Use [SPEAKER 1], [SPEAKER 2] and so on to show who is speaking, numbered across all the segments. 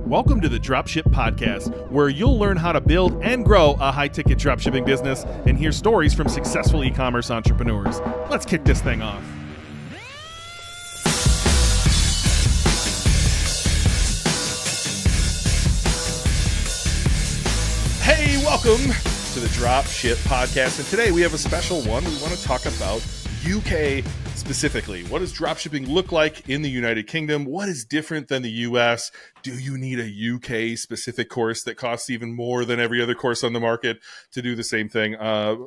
[SPEAKER 1] Welcome to the Dropship Podcast, where you'll learn how to build and grow a high-ticket dropshipping business and hear stories from successful e-commerce entrepreneurs. Let's kick this thing off. Hey, welcome to the Dropship Podcast, and today we have a special one. We want to talk about UK specifically. What does dropshipping look like in the United Kingdom? What is different than the US? Do you need a UK specific course that costs even more than every other course on the market to do the same thing?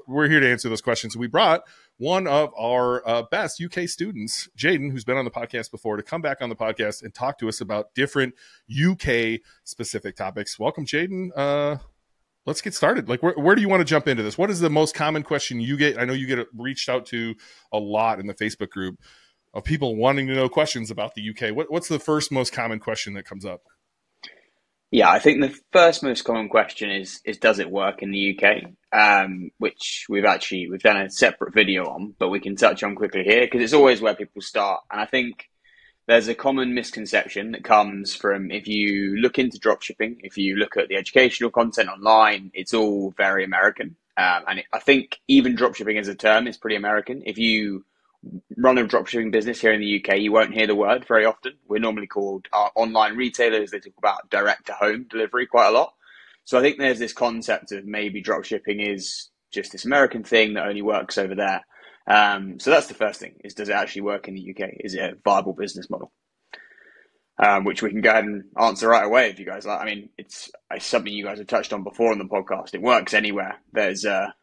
[SPEAKER 1] We're here to answer those questions. We brought one of our best UK students, Jayden, who's been on the podcast before, to come back on the podcast and talk to us about different UK specific topics. Welcome, Jayden. Let's get started. Like, where do you want to jump into this? What is the most common question you get? I know you get reached out to a lot in the Facebook group of people wanting to know questions about the UK. What's the first most common question that comes up?
[SPEAKER 2] Yeah, I think the first most common question is does it work in the UK? Which we've done a separate video on, but we can touch on quickly here because it's always where people start. And I think there's a common misconception that comes from if you look into dropshipping, if you look at the educational content online, it's all very American. I think even dropshipping as a term is pretty American. If you run a dropshipping business here in the UK, you won't hear the word very often. We're normally called online retailers. They talk about direct to home delivery quite a lot. So I think there's this concept of maybe dropshipping is just this American thing that only works over there. So that's the first thing, is does it actually work in the UK? Is it a viable business model? Which we can go ahead and answer right away if you guys like. I mean, it's something you guys have touched on before on the podcast. It works anywhere. There's a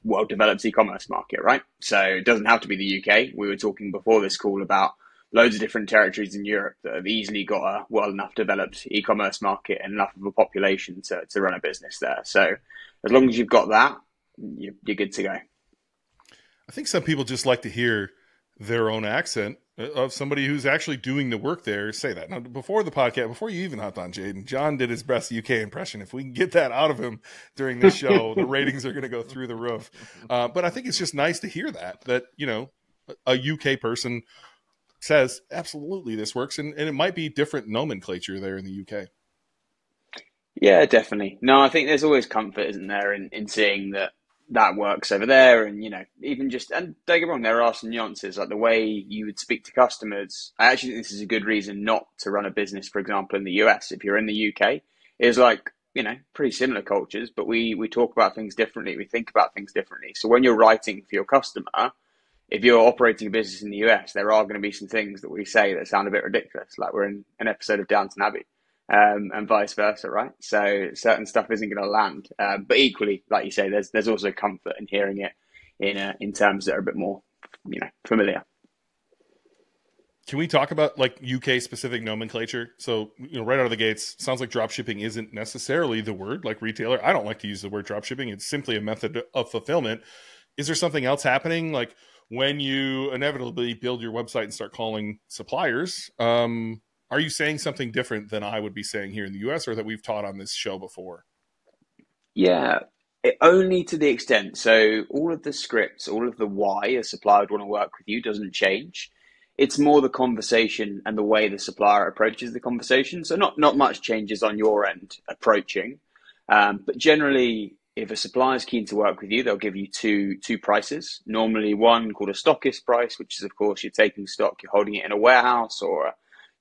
[SPEAKER 2] well-developed e-commerce market, right? So it doesn't have to be the UK. We were talking before this call about loads of different territories in Europe that have easily got a well enough developed e-commerce market and enough of a population to run a business there. So as long as you've got that, you're good to go.
[SPEAKER 1] I think some people just like to hear their own accent of somebody who's actually doing the work there say that. Now, before the podcast, before you even hopped on, Jayden, John did his best UK impression. If we can get that out of him during this show, the ratings are going to go through the roof. But I think it's just nice to hear that, you know, a UK person says, absolutely, this works. And it might be different nomenclature there in the UK.
[SPEAKER 2] Yeah, definitely. No, I think there's always comfort, isn't there, in seeing that works over there. And, you know, even just, and don't get me wrong, there are some nuances, like the way you would speak to customers. I actually think this is a good reason not to run a business, for example, in the US. If you're in the UK, is like, you know, pretty similar cultures, but we talk about things differently. We think about things differently. So when you're writing for your customer, if you're operating a business in the US, there are going to be some things that we say that sound a bit ridiculous, like we're in an episode of Downton Abbey. And vice versa, right? So certain stuff isn't going to land, but equally, like you say, there's also comfort in hearing it in terms that are a bit more, you know, familiar.
[SPEAKER 1] Can we talk about like UK specific nomenclature? So, you know, right out of the gates, sounds like dropshipping isn't necessarily the word like retailer. I don't like to use the word dropshipping. It's simply a method of fulfillment. Is there something else happening? Like when you inevitably build your website and start calling suppliers, are you saying something different than I would be saying here in the US or that we've taught on this show before?
[SPEAKER 2] Yeah, only to the extent. So all of the scripts, all of the why a supplier would want to work with you doesn't change. It's more the conversation and the way the supplier approaches the conversation. So not much changes on your end approaching. But generally, if a supplier is keen to work with you, they'll give you two prices. Normally one called a stockist price, which is, of course, you're taking stock, you're holding it in a warehouse or a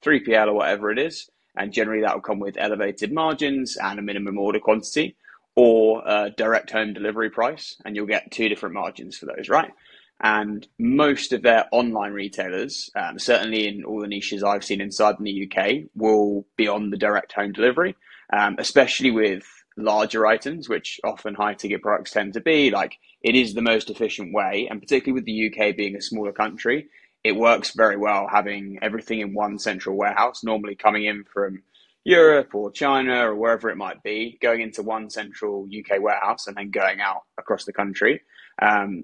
[SPEAKER 2] 3PL or whatever it is, and generally that will come with elevated margins and a minimum order quantity, or a direct home delivery price, and you'll get two different margins for those, right? And most of their online retailers, certainly in all the niches I've seen inside in the UK, will be on the direct home delivery, especially with larger items, which often high ticket products tend to be. Like, it is the most efficient way, and particularly with the UK being a smaller country, it works very well having everything in one central warehouse, normally coming in from Europe or China or wherever it might be, going into one central UK warehouse and then going out across the country.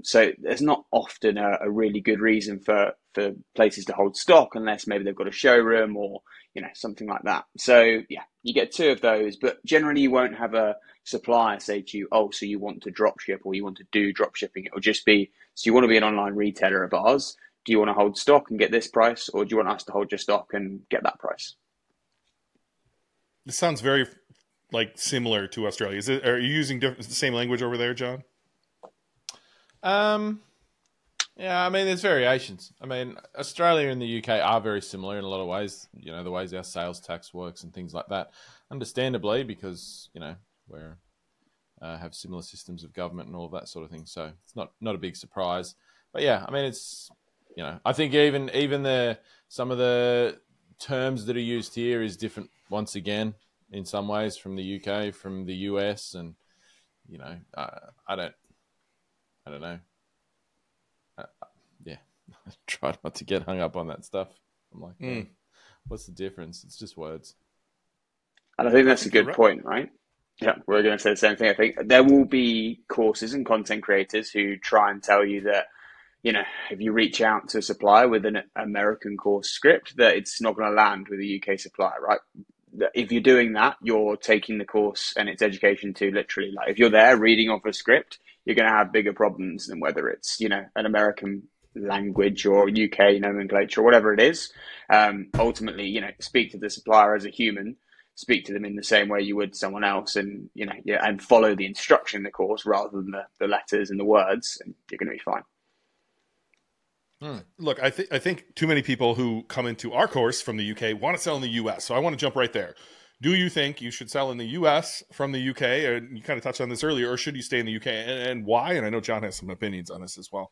[SPEAKER 2] So there's not often a really good reason for places to hold stock unless maybe they've got a showroom or, you know, something like that. So yeah, you get two of those, but generally you won't have a supplier say to you, oh, so you want to drop ship or you want to do drop shipping. It will just be, so you want to be an online retailer of ours. Do you want to hold stock and get this price, or do you want us to hold your stock and get that price?
[SPEAKER 1] This sounds very like similar to Australia. Are you using the same language over there, John?
[SPEAKER 3] Yeah, I mean, there's variations. I mean, Australia and the UK are very similar in a lot of ways. You know, the ways our sales tax works and things like that. Understandably, because we're have similar systems of government and all of that sort of thing. So it's not a big surprise. But yeah, I mean, it's I think even some of the terms that are used here is different once again in some ways from the UK, from the US, and I don't know. Yeah, I try not to get hung up on that stuff. I'm like, what's the difference? It's just words.
[SPEAKER 2] And I think that's a good point, right? Yeah, we're going to say the same thing. I think there will be courses and content creators who try and tell you that, if you reach out to a supplier with an American course script, that it's not going to land with a UK supplier, right? If you're doing that, you're taking the course and its education to literally, like, if you're there reading off a script, you're going to have bigger problems than whether it's, an American language or UK nomenclature or whatever it is. Ultimately, speak to the supplier as a human, speak to them in the same way you would someone else, and and follow the instruction in the course rather than the letters and the words, and you're going to be fine.
[SPEAKER 1] Look, I think too many people who come into our course from the UK want to sell in the US. So I want to jump right there. Do you think you should sell in the US from the UK? And you kind of touched on this earlier, or should you stay in the UK, and why? And I know John has some opinions on this as well.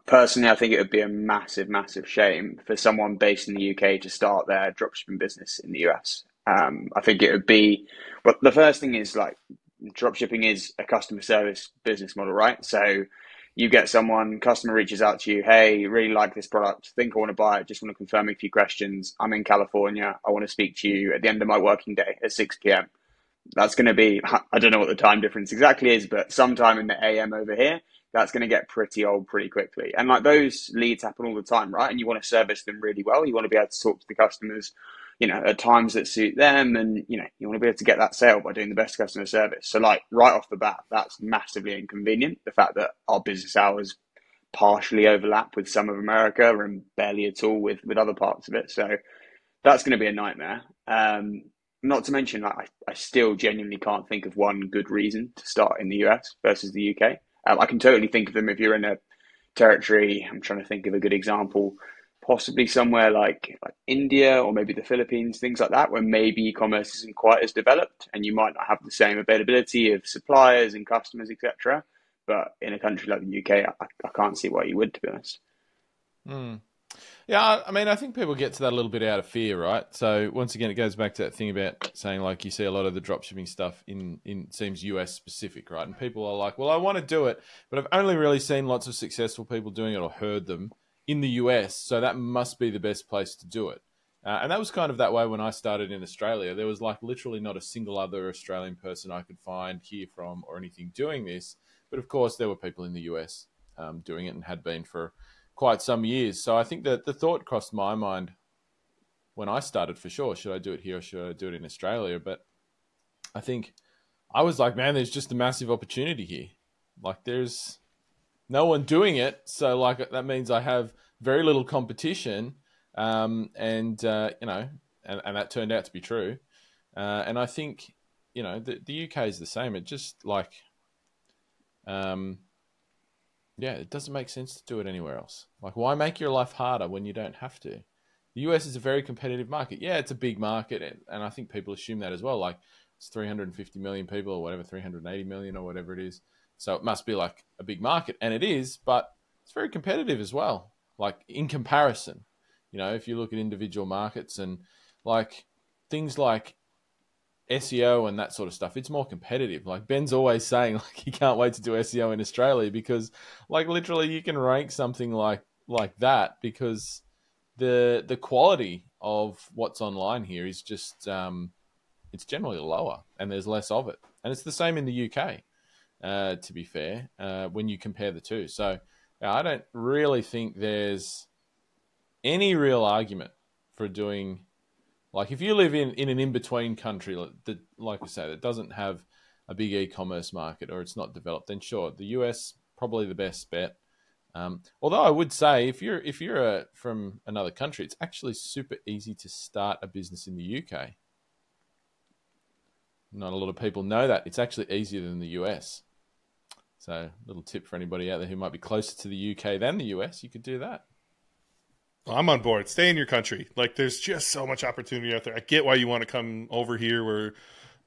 [SPEAKER 2] Personally, I think it would be a massive, massive shame for someone based in the UK to start their dropshipping business in the US. I think it would be, but the first thing is, like, dropshipping is a customer service business model, right? So you get customer reaches out to you, hey, really like this product, think I want to buy it, just want to confirm a few questions. I'm in California. I want to speak to you at the end of my working day at 6 p.m. That's going to be, I don't know what the time difference exactly is, but sometime in the AM over here, that's going to get pretty old pretty quickly. And like, those leads happen all the time, right? And you want to service them really well. You want to be able to talk to the customers, at times that suit them. And, you want to be able to get that sale by doing the best customer service. So, like, right off the bat, that's massively inconvenient. The fact that our business hours partially overlap with some of America and barely at all with other parts of it. So that's going to be a nightmare. Not to mention, like, I still genuinely can't think of one good reason to start in the US versus the UK. I can totally think of them if you're in a territory. I'm trying to think of a good example, possibly somewhere like India or maybe the Philippines, things like that, where maybe e-commerce isn't quite as developed and you might not have the same availability of suppliers and customers, etc. But in a country like the UK, I can't see why you would, to be honest.
[SPEAKER 3] Yeah, I mean, I think people get to that a little bit out of fear, right? So once again, it goes back to that thing about saying, like, you see a lot of the dropshipping stuff in seems US specific, right? And people are like, well, I want to do it, but I've only really seen lots of successful people doing it or heard them in the US, so that must be the best place to do it. And that was kind of that way when I started in Australia. There was, like, literally not a single other Australian person I could find, hear from, or anything doing this. But of course, there were people in the US doing it and had been for quite some years. So I think that the thought crossed my mind when I started, for sure, should I do it here or should I do it in Australia? But I think I was like, man, there's just a massive opportunity here. Like, there's no one doing it. So, like, that means I have very little competition. And that turned out to be true. And I think, the UK is the same. It just, like, it doesn't make sense to do it anywhere else. Like, why make your life harder when you don't have to? The US is a very competitive market. Yeah, it's a big market, and I think people assume that as well. Like, it's 350 million people or whatever, 380 million or whatever it is. So it must be, like, a big market, and it is, but it's very competitive as well. Like, in comparison, if you look at individual markets and, like, things like SEO and that sort of stuff, it's more competitive. Like, Ben's always saying, like, he can't wait to do SEO in Australia because, like, literally you can rank something like that because the quality of what's online here is just it's generally lower and there's less of it. And it's the same in the UK, to be fair, when you compare the two. So I don't really think there's any real argument for doing. Like, if you live in an in-between country, like we say, that doesn't have a big e-commerce market or it's not developed, then sure, the US probably the best bet. Although I would say, if you're from another country, it's actually super easy to start a business in the UK. Not a lot of people know that. It's actually easier than the US. So, little tip for anybody out there who might be closer to the UK than the US, you could do that.
[SPEAKER 1] I'm on board. Stay in your country. Like, there's just so much opportunity out there. I get why you want to come over here where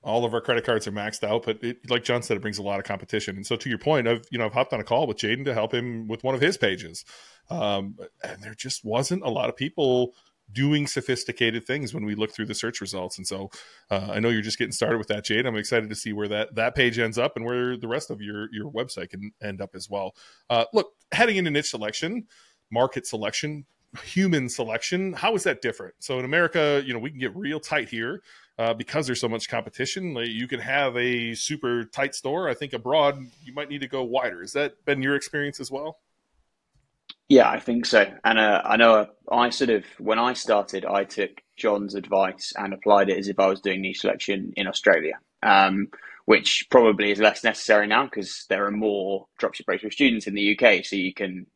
[SPEAKER 1] all of our credit cards are maxed out, but like John said, it brings a lot of competition. And so to your point, I've hopped on a call with Jayden to help him with one of his pages. And there just wasn't a lot of people doing sophisticated things when we look through the search results. And so I know you're just getting started with that, Jayden. I'm excited to see where that page ends up and where the rest of your website can end up as well. Look, heading into niche selection, market selection, human selection, how is that different? So in America, we can get real tight here because there's so much competition. Like, you can have a super tight store. I think abroad, you might need to go wider. Has that been your experience as well?
[SPEAKER 2] Yeah, I think so. And I know when I started, I took John's advice and applied it as if I was doing niche selection in Australia, which probably is less necessary now because there are more Dropship Breakthru students in the UK. So you can,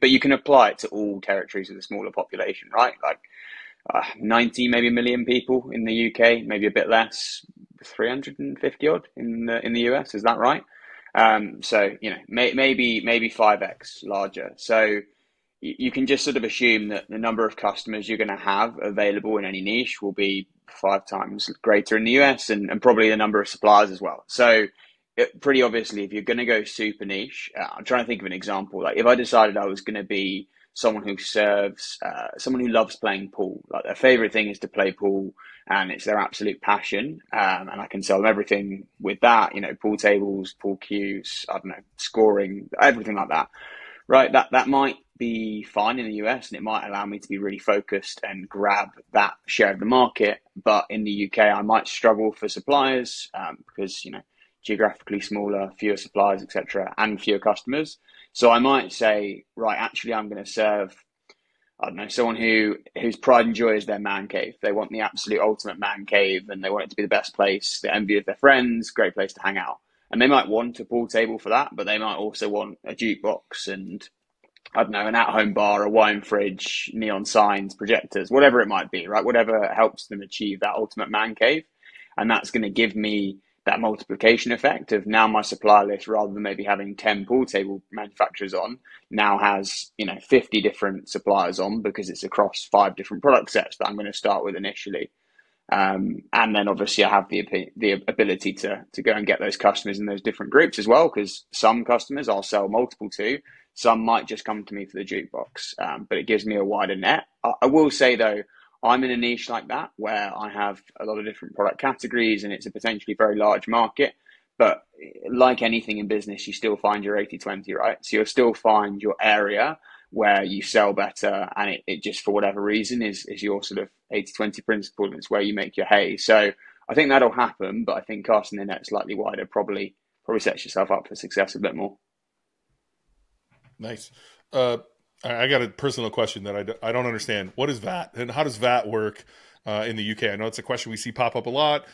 [SPEAKER 2] but you can apply it to all territories with a smaller population, right? Like 90, maybe a million people in the UK, maybe a bit less, 350 odd in the US. Is that right? So, maybe 5x larger. So you can just sort of assume that the number of customers you're going to have available in any niche will be 5 times greater in the US and probably the number of suppliers as well. So pretty obviously, if you're going to go super niche, I'm trying to think of an example. Like, if I decided I was going to be someone who serves, someone who loves playing pool, like their favorite thing is to play pool and it's their absolute passion. And I can sell them everything with that, pool tables, pool cues, I don't know, scoring, everything like that, right? That might be fine in the US and it might allow me to be really focused and grab that share of the market. But in the UK, I might struggle for suppliers because, geographically smaller, fewer suppliers, etc., and fewer customers. So I might say, right, actually, I'm going to serve, I don't know, someone whose pride and joy is their man cave. They want the absolute ultimate man cave and they want it to be the best place, the envy of their friends, great place to hang out. And they might want a pool table for that, but they might also want a jukebox and, I don't know, an at-home bar, a wine fridge, neon signs, projectors, whatever it might be, right? Whatever helps them achieve that ultimate man cave. And that's going to give me that multiplication effect of now my supplier list, rather than maybe having 10 pool table manufacturers on, now has 50 different suppliers on because it's across 5 different product sets that I'm going to start with initially. And then obviously I have the ability to go and get those customers in those different groups as well, because some customers I'll sell multiple to, some might just come to me for the jukebox, but it gives me a wider net. I will say though, I'm in a niche like that where I have a lot of different product categories and it's a potentially very large market. But like anything in business, you still find your 80-20, right? So you'll still find your area where you sell better and it just for whatever reason is your sort of 80-20 principle and it's where you make your hay. So I think that'll happen, but I think casting the net slightly wider probably sets yourself up for success a bit more.
[SPEAKER 1] Nice. I got a personal question that I don't understand. What is VAT and how does VAT work in the UK? I know it's a question we see pop up a lot.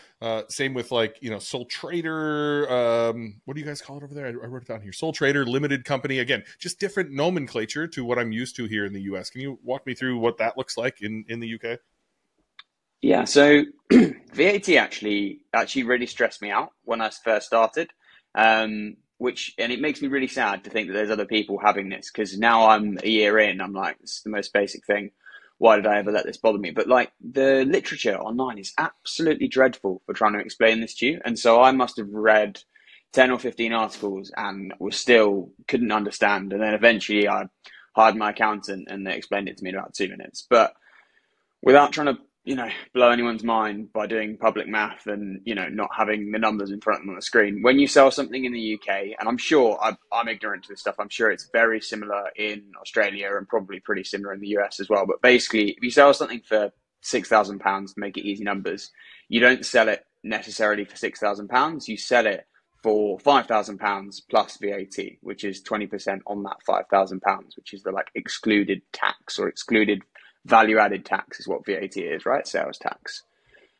[SPEAKER 1] Same with sole trader. What do you guys call it over there? I wrote it down here. Sole trader, limited company. Again, just different nomenclature to what I'm used to here in the US. Can you walk me through what that looks like in the UK?
[SPEAKER 2] Yeah, so VAT actually really stressed me out when I first started. And it makes me really sad to think that there's other people having this, because now I'm a year in, I'm like, it's the most basic thing. Why did I ever let this bother me? But like, the literature online is absolutely dreadful for trying to explain this to you. And so I must have read 10 or 15 articles and couldn't understand. And then eventually I hired my accountant and they explained it to me in about 2 minutes. But without trying to blow anyone's mind by doing public math and, not having the numbers in front of them on the screen. When you sell something in the UK, and I'm sure I'm ignorant to this stuff, I'm sure it's very similar in Australia and probably pretty similar in the US as well. But basically, if you sell something for £6,000, to make it easy numbers, you don't sell it necessarily for £6,000. You sell it for £5,000 plus VAT, which is 20% on that £5,000, which is the excluded tax or excluded value-added tax is what VAT is, right? Sales tax.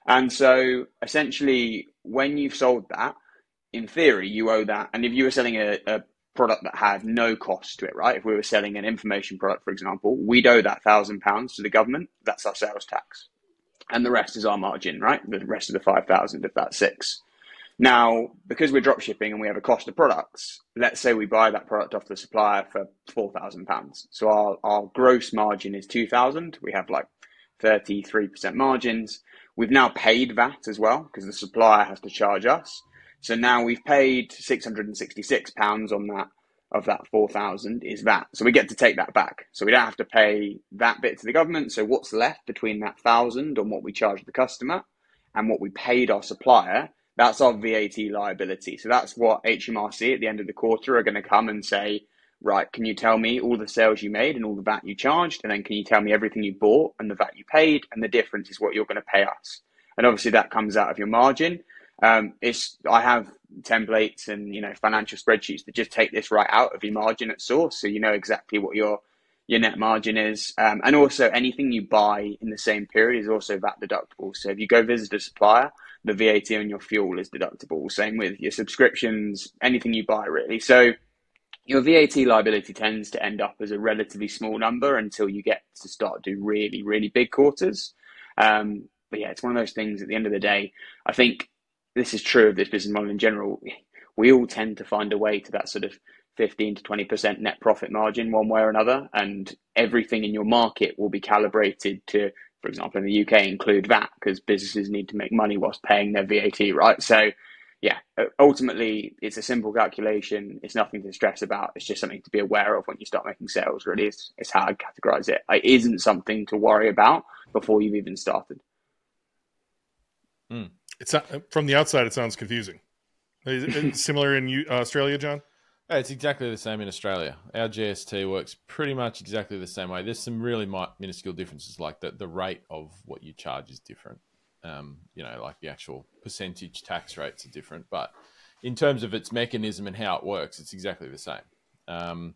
[SPEAKER 2] And so essentially, when you've sold that, in theory, you owe that. And if you were selling a product that had no cost to it, right? If we were selling an information product, for example, we'd owe that £1,000 to the government. That's our sales tax. And the rest is our margin, right? The rest of the 5,000 of that 6. Now, because we're drop shipping and we have a cost of products, let's say we buy that product off the supplier for £4,000. So our gross margin is 2,000. We have like 33% margins. We've now paid VAT as well because the supplier has to charge us. So now we've paid £666 on that. Of that 4,000 is VAT. So we get to take that back. So we don't have to pay that bit to the government. So what's left between that 1,000 on what we charge the customer and what we paid our supplier, that's our VAT liability. So that's what HMRC at the end of the quarter are going to come and say, right, can you tell me all the sales you made and all the VAT you charged? And then can you tell me everything you bought and the VAT you paid? And the difference is what you're going to pay us. And obviously that comes out of your margin. I have templates and financial spreadsheets that just take this right out of your margin at source, so you know exactly what your net margin is. And also anything you buy in the same period is also VAT deductible. So if you go visit a supplier, the VAT on your fuel is deductible. Same with your subscriptions, anything you buy really. So your VAT liability tends to end up as a relatively small number until you get to start to do really, really big quarters. But yeah, it's one of those things at the end of the day. I think this is true of this business model in general. We all tend to find a way to that sort of 15 to 20% net profit margin one way or another. And everything in your market will be calibrated to, for example, in the UK, include VAT because businesses need to make money whilst paying their VAT, right? So yeah, ultimately it's a simple calculation. It's nothing to stress about. It's just something to be aware of when you start making sales, really. It's how I categorize it. It isn't something to worry about before you've even started.
[SPEAKER 1] It's not, from the outside, it sounds confusing. Is it similar in Australia, John?
[SPEAKER 3] It's exactly the same in Australia. Our GST works pretty much exactly the same way. There's some really minuscule differences, like the rate of what you charge is different. Like the actual percentage tax rates are different. But in terms of its mechanism and how it works, it's exactly the same.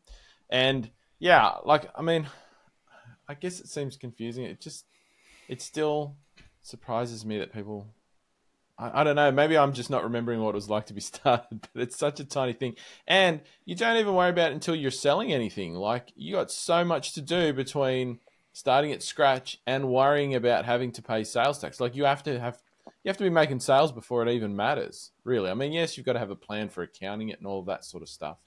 [SPEAKER 3] And yeah, I guess it seems confusing. It still surprises me that people... I don't know, maybe I'm just not remembering what it was like to be started, but it's such a tiny thing. And you don't even worry about it until you're selling anything. Like, you got so much to do between starting at scratch and worrying about having to pay sales tax. Like, you have to be making sales before it even matters, really. I mean, yes, you've got to have a plan for accounting it and all of that sort of stuff.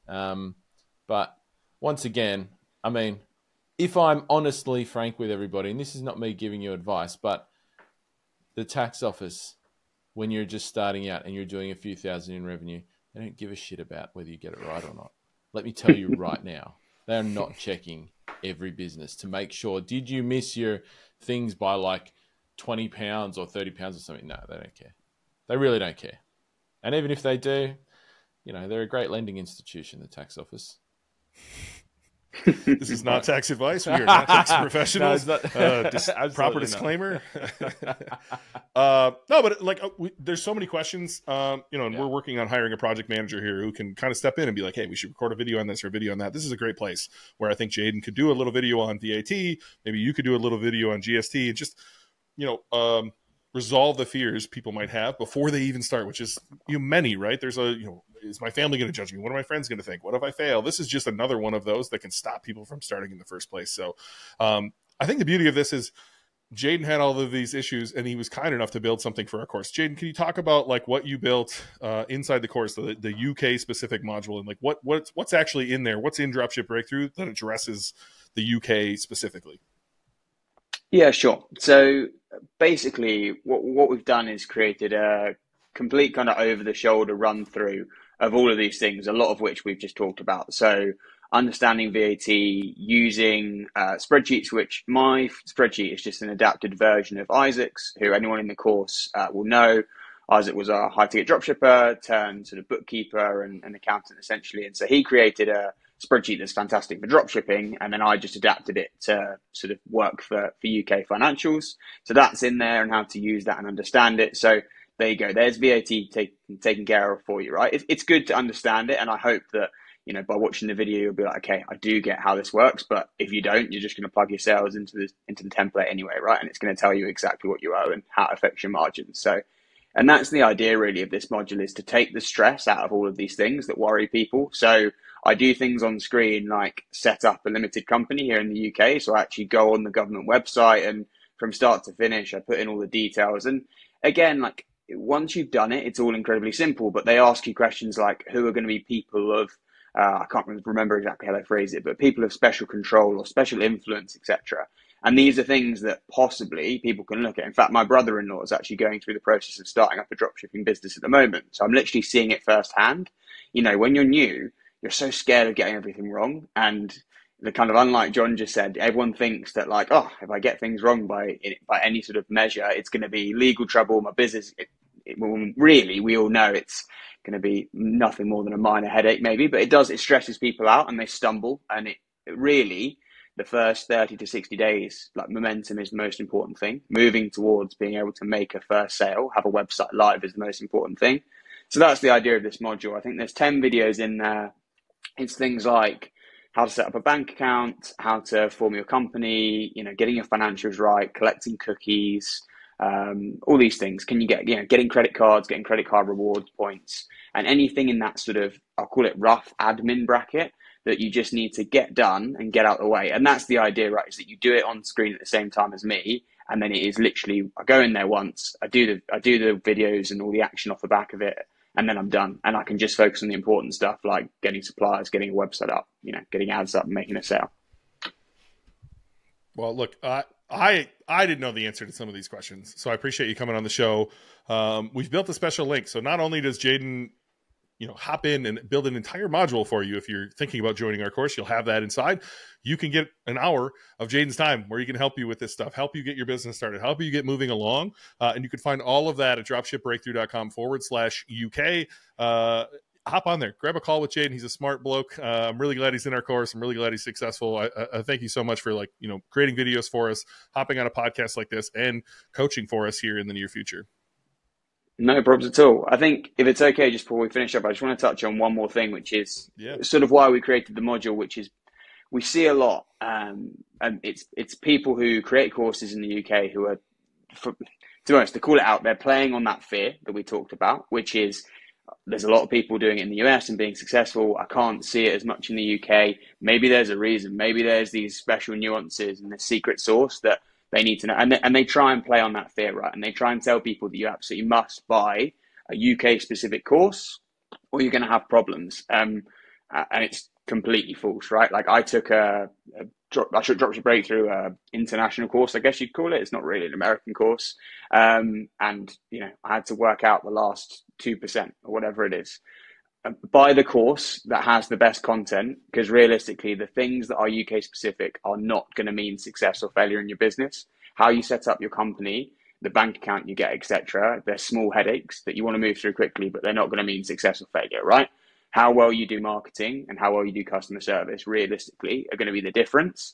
[SPEAKER 3] But once again, I mean, if I'm honestly frank with everybody, and this is not me giving you advice, but the tax office, when you're just starting out and you're doing a few thousand in revenue, they don't give a shit about whether you get it right or not. Let me tell you right now, they're not checking every business to make sure, did you miss your things by like 20 pounds or 30 pounds or something? No, they don't care. They really don't care. And even if they do, they're a great lending institution, the tax office.
[SPEAKER 1] This is not tax advice. We are not tax professionals.
[SPEAKER 3] No,
[SPEAKER 1] proper disclaimer. No, but there's so many questions, and we're working on hiring a project manager here who can kind of step in and be like, hey, we should record a video on this or a video on that. This is a great place where I think Jayden could do a little video on VAT. Maybe you could do a little video on GST and just, resolve the fears people might have before they even start, which is many, right? There's is my family going to judge me? What are my friends going to think? What if I fail? This is just another one of those that can stop people from starting in the first place. So I think the beauty of this is Jayden had all of these issues and he was kind enough to build something for our course. Jayden, can you talk about like what you built inside the course, the UK specific module, and like what's actually in there? What's in Dropship Breakthru that addresses the UK specifically?
[SPEAKER 2] Yeah, sure. So basically what we've done is created a complete kind of over-the-shoulder run-through of all of these things, a lot of which we've just talked about. So understanding VAT, using spreadsheets, which my spreadsheet is just an adapted version of Isaac's, who anyone in the course will know. Isaac was a high-ticket dropshipper turned sort of bookkeeper and accountant, essentially. And so he created a spreadsheet that's fantastic for dropshipping, and then I just adapted it to sort of work for UK financials. So that's in there and how to use that and understand it. So there you go. There's VAT taken care of for you, right? It's good to understand it, and I hope that by watching the video you'll be like, okay, I do get how this works. But if you don't, you're just going to plug your sales into the template anyway, right? And it's going to tell you exactly what you owe and how it affects your margins. So, and that's the idea really of this module, is to take the stress out of all of these things that worry people. So I do things on screen like set up a limited company here in the UK. So I actually go on the government website and from start to finish, I put in all the details. And again, like once you've done it, it's all incredibly simple. But they ask you questions like, who are going to be people of, I can't remember exactly how they phrase it, but people of special control or special influence, etc. And these are things that possibly people can look at. In fact, my brother-in-law is actually going through the process of starting up a dropshipping business at the moment. So I'm literally seeing it firsthand. You know, when you're new, you're so scared of getting everything wrong. And the kind of, unlike John just said, everyone thinks that like, oh, if I get things wrong by any sort of measure, it's going to be legal trouble, my business. Well, really, we all know it's going to be nothing more than a minor headache maybe, but it stresses people out and they stumble. And it really, the first 30 to 60 days, like momentum is the most important thing. Moving towards being able to make a first sale, have a website live is the most important thing. So that's the idea of this module. I think there's 10 videos in there. It's things like how to set up a bank account, how to form your company, you know, getting your financials right, collecting cookies, all these things. Can you get, you know, getting credit cards, getting credit card rewards points, and anything in that sort of, I'll call it rough admin bracket that you just need to get done and get out of the way. And that's the idea, right? Is that you do it on screen at the same time as me. And then it is literally, I go in there once, I do the videos and all the action off the back of it, and then I'm done. And I can just focus on the important stuff like getting suppliers, getting a website up, you know, getting ads up and making a sale.
[SPEAKER 1] Well, look, I didn't know the answer to some of these questions, so I appreciate you coming on the show. We've built a special link. So not only does Jayden, you know, hop in and build an entire module for you. If you're thinking about joining our course, you'll have that inside. You can get an hour of Jayden's time where he can help you with this stuff, help you get your business started, help you get moving along. And you can find all of that at dropshipbreakthru.com/UK. Hop on there, grab a call with Jayden. He's a smart bloke. I'm really glad he's in our course. I'm really glad he's successful. I thank you so much for, like, you know, creating videos for us, hopping on a podcast like this, and coaching for us here in the near future.
[SPEAKER 2] No problems at all. I think if it's okay, just before we finish up, I just want to touch on one more thing, which is sort of why we created the module, which is we see a lot, and it's people who create courses in the UK who are, to be honest, to call it out, they're playing on that fear that we talked about, which is there's a lot of people doing it in the US and being successful. I can't see it as much in the UK. Maybe there's a reason. Maybe there's these special nuances and the secret sauce that they need to know. And they try and play on that fear, right? And they try and tell people that you absolutely must buy a UK specific course or you're going to have problems. And it's completely false, right? Like I took Dropship Breakthru international course, I guess you'd call it. It's not really an American course. And, you know, I had to work out the last 2% or whatever it is. Buy the course that has the best content, because realistically, the things that are UK specific are not going to mean success or failure in your business. How you set up your company, the bank account you get, etc. They're small headaches that you want to move through quickly, but they're not going to mean success or failure, right? How well you do marketing and how well you do customer service, realistically, are going to be the difference.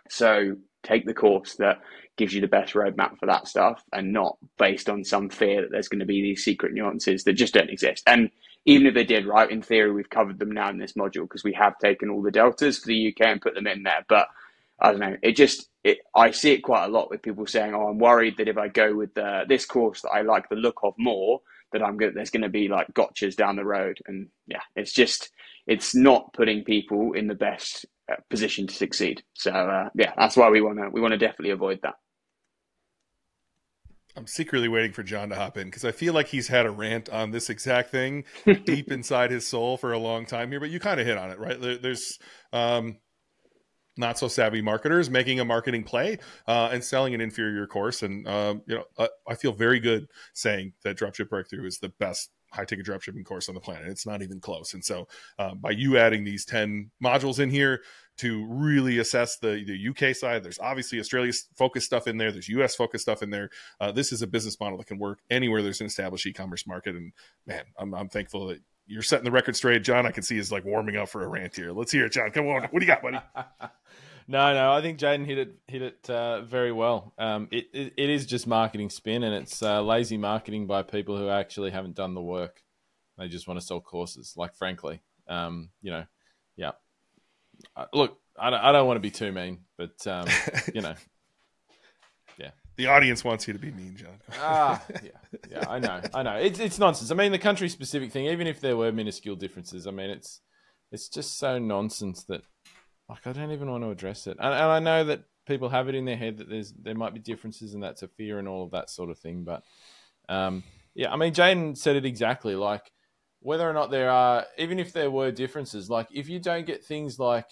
[SPEAKER 2] So take the course that gives you the best roadmap for that stuff, and not based on some fear that there's going to be these secret nuances that just don't exist. And even if they did, right, in theory, we've covered them now in this module because we have taken all the deltas for the UK and put them in there. But I don't know, I see it quite a lot with people saying, oh, I'm worried that if I go with this course that I like the look of more, that there's going to be like gotchas down the road. And yeah, it's not putting people in the best position to succeed. So yeah, that's why we want to definitely avoid that.
[SPEAKER 1] I'm secretly waiting for John to hop in because I feel like he's had a rant on this exact thing deep inside his soul for a long time here, but you kind of hit on it, right? There's not so savvy marketers making a marketing play and selling an inferior course. And, you know, I feel very good saying that Dropship Breakthru is the best high-ticket dropshipping course on the planet. It's not even close. And so by you adding these 10 modules in here to really assess the UK side, there's obviously Australia-focused stuff in there. There's US-focused stuff in there. This is a business model that can work anywhere there's an established e-commerce market. And man, I'm thankful that you're setting the record straight. John, I can see is like warming up for a rant here. Let's hear it, John. Come on. What do you got, buddy?
[SPEAKER 3] No, I think Jayden hit it very well. It is just marketing spin, and it's lazy marketing by people who actually haven't done the work. They just want to sell courses. Like, frankly, you know, yeah. Look, I don't want to be too mean, but you know, yeah.
[SPEAKER 1] The audience wants you to be mean, John.
[SPEAKER 3] Yeah, I know. It's nonsense. I mean, the country-specific thing, even if there were minuscule differences, I mean, it's just so nonsense that, like, I don't even want to address it. And I know that people have it in their head that there might be differences, and that's a fear and all of that sort of thing. But Yeah, I mean, Jayden said it exactly. Like, whether or not there are, even if there were differences, like if you don't get things like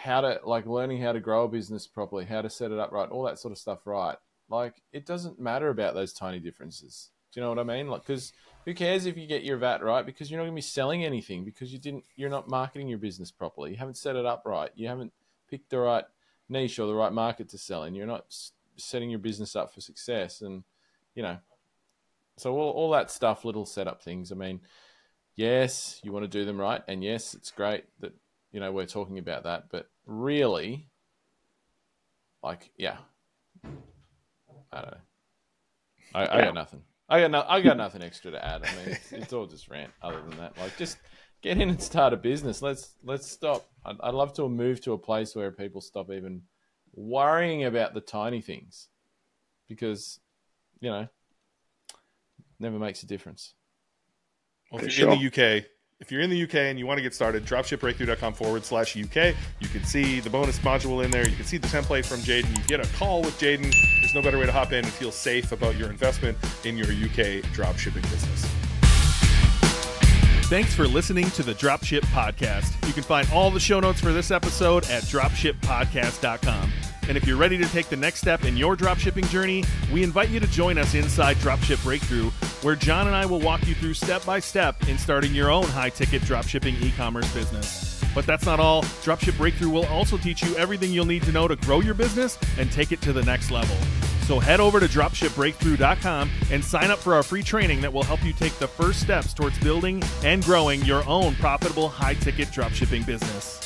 [SPEAKER 3] learning how to grow a business properly, how to set it up right, all that sort of stuff right, like it doesn't matter about those tiny differences. Do you know what I mean? Like, because who cares if you get your VAT right? Because you're not going to be selling anything because you're not marketing your business properly. You haven't set it up right. You haven't picked the right niche or the right market to sell in. You're not setting your business up for success. And, so all that stuff, little setup things. I mean, yes, you want to do them right. And yes, it's great that, we're talking about that. But really, like, yeah, I don't know. I got nothing. I got nothing extra to add. I mean, it's all just rant. Other than that, like, just get in and start a business. Let's stop. I'd love to move to a place where people stop even worrying about the tiny things, because never makes a difference.
[SPEAKER 1] Well, if you're in the UK. If you're in the UK and you want to get started, dropshipbreakthru.com/UK. You can see the bonus module in there. You can see the template from Jayden. You get a call with Jayden. There's no better way to hop in and feel safe about your investment in your UK dropshipping business. Thanks for listening to the Dropship Podcast. You can find all the show notes for this episode at dropshippodcast.com. And if you're ready to take the next step in your dropshipping journey, we invite you to join us inside Dropship Breakthru, where John and I will walk you through step-by-step in starting your own high-ticket dropshipping e-commerce business. But that's not all. Dropship Breakthru will also teach you everything you'll need to know to grow your business and take it to the next level. So head over to dropshipbreakthru.com and sign up for our free training that will help you take the first steps towards building and growing your own profitable high-ticket dropshipping business.